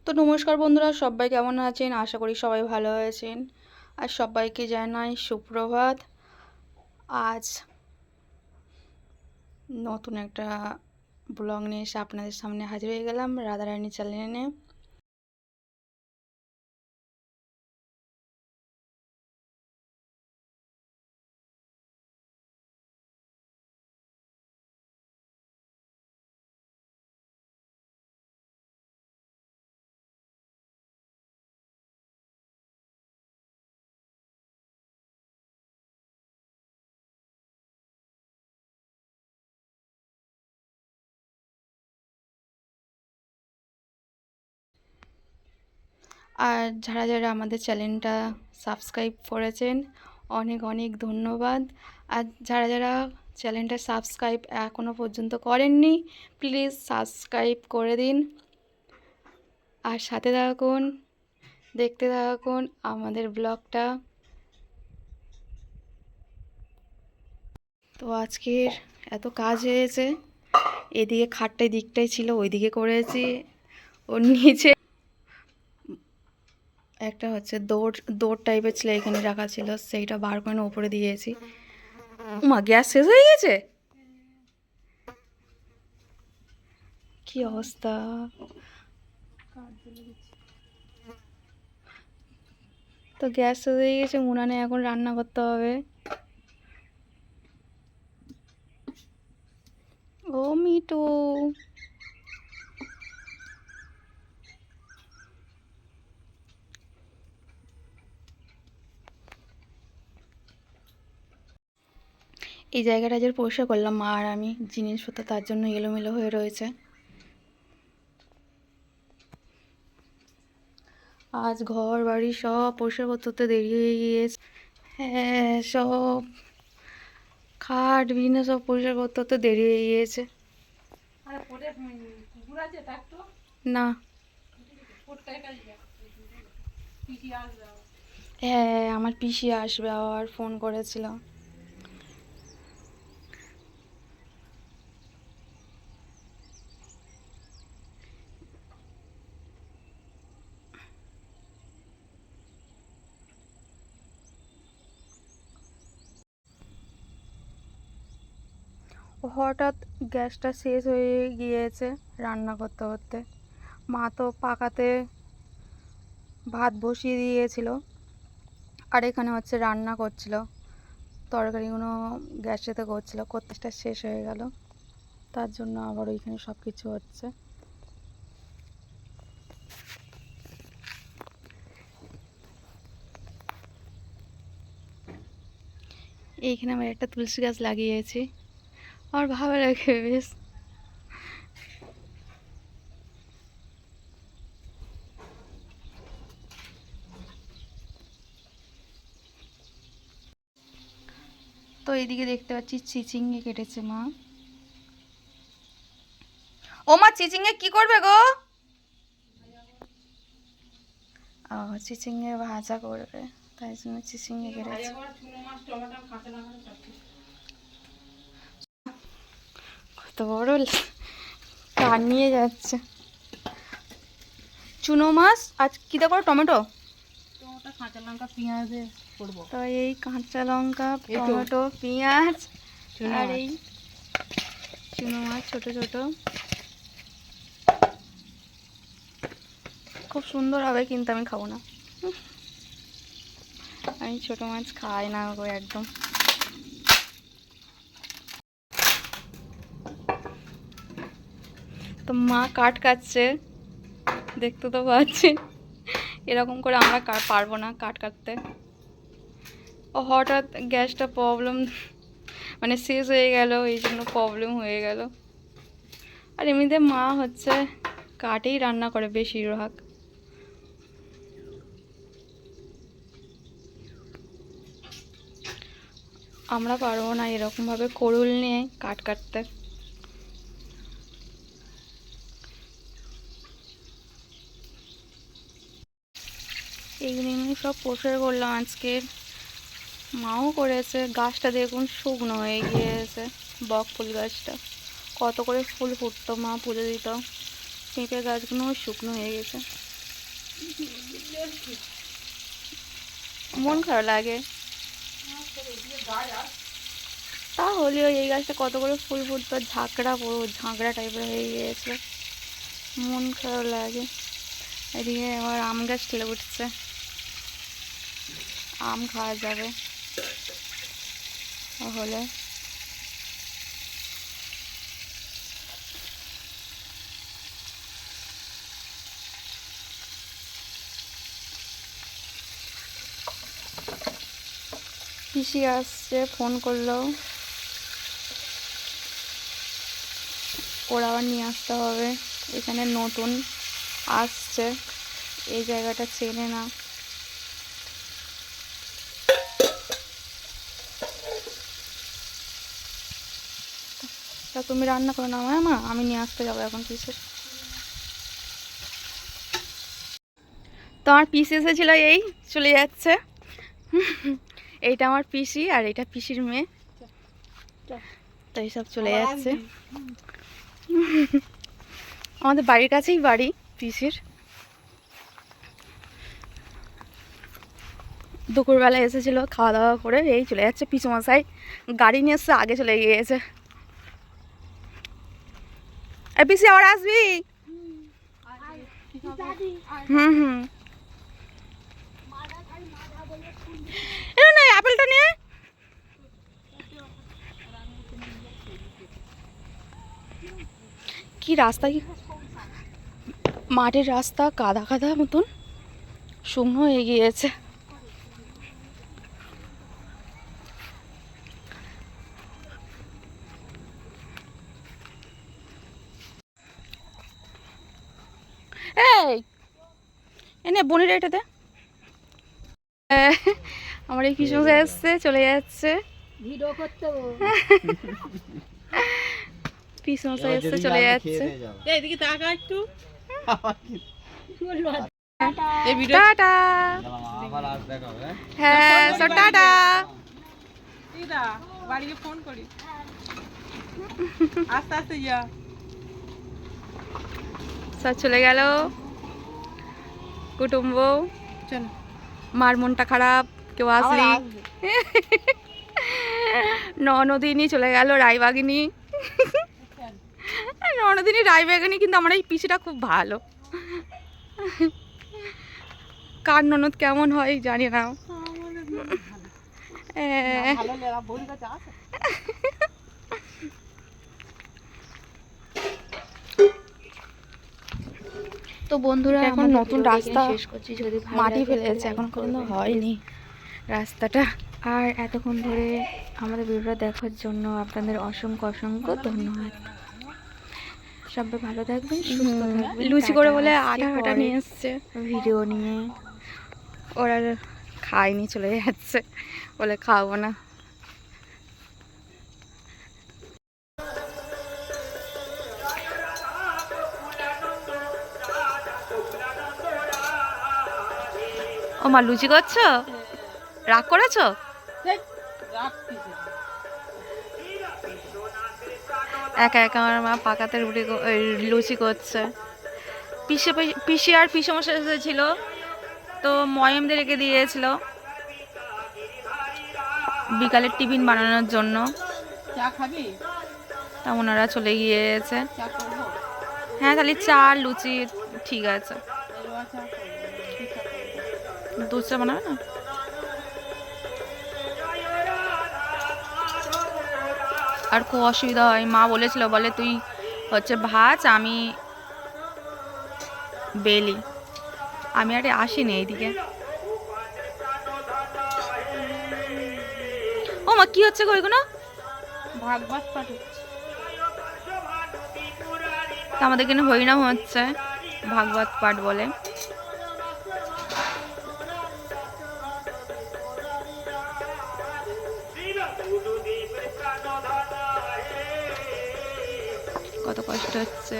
তো নমস্কার বন্ধুরা, সবাই কেমন আছেন? আশা করি সবাই ভালো আছেন। আর সবাইকে জানাই সুপ্রভাত। আজ নতুন একটা ব্লগ নিয়ে এসে আপনাদের সামনে হাজির হয়ে গেলাম রাধারানী চ্যানেলে। আর যারা যারা আমাদের চ্যানেলটা সাবস্ক্রাইব করেছেন, অনেক অনেক ধন্যবাদ। আর যারা যারা চ্যানেলটা সাবস্ক্রাইব এখনও পর্যন্ত করেননি, প্লিজ সাবস্ক্রাইব করে দিন আর সাথে থাকুন, দেখতে থাকুন আমাদের ব্লগটা। তো আজকের এত কাজ হয়েছে, এদিকে খাটটা দিকটাই ছিল, ওইদিকে করেছি। ওর নিচে একটা হচ্ছে দৌড় দৌড় টাইপের ছিল, এখানে রাখা ছিল, সেইটা বার করে উপরে দিয়েছি। মা, গ্যাস শেষ হয়ে গেছে, কি অবস্থা! তো গ্যাস শেষ হয়ে গেছে, উনানে এখন রান্না করতে হবে। ও মিটু, এই জায়গাটা যে পরিষ্কার করলাম মা আর আমি, জিনিসপত্র তার জন্য এলোমেলো হয়ে রয়েছে। আজ ঘর বাড়ি সব পরিষ্কার করতে করতে দেরি হয়ে গিয়েছে। হ্যাঁ, সব খাট বিছানা সব পরিষ্কার করতে করতে দেরি হয়ে গিয়েছে। না, হ্যাঁ আমার পিসি আসবে, আবার ফোন করেছিল। হঠাৎ গ্যাসটা শেষ হয়ে গিয়েছে রান্না করতে করতে। মা তো পাকাতে ভাত বসিয়ে দিয়েছিল, আর এখানে হচ্ছে রান্না করছিল, তরকারিগুলো গ্যাসেতে করছিল, করতেটা শেষ হয়ে গেল, তার জন্য আবার ওইখানে সব কিছু হচ্ছে। এইখানে আমার একটা তুলসী গাছ লাগিয়েছি, আমার ভালো লাগে বেশ। তো এইদিকে দেখতে পাচ্ছি চিচিঙ্গে কেটেছে মা। ও মা, চিচিঙ্গে কি করবে গো? ও, চিচিঙ্গে ভাজা করবে, তাই জন্য চিচিঙ্গে কেটেছে। কত বড় কার নিয়ে যাচ্ছে। চুনো মাছ আজ কী দেবো? টমেটো, কাঁচা লঙ্কা পেঁয়াজে করবো। তো এই কাঁচা লঙ্কা টমেটো পেঁয়াজ আর এই চুনো মাছ ছোটো ছোটো, খুব সুন্দর হবে, কিন্তু আমি খাবো না। আমি ছোটো মাছ খাই না গো একদম। তো মা কাট কাটছে, দেখতে তো পাচ্ছি। এরকম করে আমরা পারবো না কাট কাটতে। ও হঠাৎ গ্যাসটা প্রবলেম, মানে শেষ হয়ে গেল, এই জন্য প্রবলেম হয়ে গেল। আর এমনিতে মা হচ্ছে কাটেই রান্না করে বেশিরভাগ। আমরা পারবো না এরকমভাবে করুল নিয়ে কাটতে। এইগুলো সব পরিষ্কার করলাম আজকে, মাও করেছে। গাছটা দেখুন শুকনো হয়ে গিয়েছে, বক ফুল গাছটা, কত করে ফুল ফুটতো, মা পুজো দিত। পেঁপে গাছগুলো শুকনো হয়ে গেছে। মন খারাপ লাগে। তাহলেও এই গাছটা কত করে ফুল ফুটতো, ঝাঁকড়া পুরো ঝাঁকড়া টাইপের হয়ে গিয়েছে, মন খারাপ লাগে। এদিকে আবার আম গাছ ঠেলে উঠছে, আম খাওয়া যাবে তাহলে। পিসি আসছে, ফোন করলো, ওরা আবার নিয়ে আসতে হবে। এখানে নতুন আসছে, এই জায়গাটা চেনে না। তা তুমি রান্না করো না মা, আমি নিয়ে আসতে যাবো এখন পিসের। তো আমার পিসি এসেছিল, এই চলে যাচ্ছে। এইটা আমার পিসি আর এটা পিসির মেয়ে, তো এইসব চলে যাচ্ছে। আমাদের বাড়ির কাছেই বাড়ি পিসির। দুপুরবেলা এসেছিল, খাওয়া দাওয়া করে এই চলে যাচ্ছে। পিসুমশাই গাড়ি নিয়ে এসছে, আগে চলে গিয়েছে। এই পিসি আবার আসবি? হুম না, আপেলটা নিয়ে কি রাস্তা, কি মাটির রাস্তা, কাদা কাদা মতন শুকনো হয়ে গিয়েছে। এই এনে বনির এটাতে আমার এই কৃষ্ণ এসছে, চলে যাচ্ছে। পিসমশাই এসছে, চলে যাচ্ছে। এদিকে তাকা একটু। টাটা। হ্যাঁ টাটা। বাড়িতে ফোন করি, আস্তে আস্তে যা। সব চলে গেল কুটুম্ব। চল, মার মনটা খারাপ, কেউ আসলি। ননদিনী চলে গেল, রায়বাগিনী। ননদিনী রায়বাগিনী, কিন্তু আমার এই পিসিটা খুব ভালো। কার ননদ কেমন হয় জানি না। তো বন্ধুরা, এখন নতুন রাস্তা মাটি ফেলেছে, এখন পর্যন্ত হয়নি রাস্তাটা। আর এতক্ষণ ধরে আমাদের ভিডিওটা দেখার জন্য আপনাদের অসংখ্য অসংখ্য ধন্যবাদ। সবাই ভালো থাকবেন, সুস্থ থাকবেন। লুচি করে বলে আটা ফাটা নিয়ে এসছে ভিডিও নিয়ে, ওরা খায়নি, চলে যাচ্ছে, বলে খাবো না। ও মা, লুচি করছো? রাগ করেছো? একা একা আমার মা পাকাতে লুচি করছে। পিসি আর পিসমশাই এসেছিল, তো ময়মদের রেখে দিয়েছিল বিকালের টিফিন বানানোর জন্য। তা ওনারা চলে গিয়েছে। হ্যাঁ, তাহলে চা আর লুচি ঠিক আছে। দুধ চা বানাবে না? আর খুব অসুবিধা হয়, মা বলেছিল, বলে তুই হচ্ছে ভাজ, আমি বেলি। আমি আরে আসিনি এইদিকে। ও মা, কি হচ্ছে গো এগুলো? ভাগবত পাঠ হচ্ছে। আমাদের এখানে হরিনাম হচ্ছে, ভাগবত পাঠ বলে। কত কষ্ট হচ্ছে।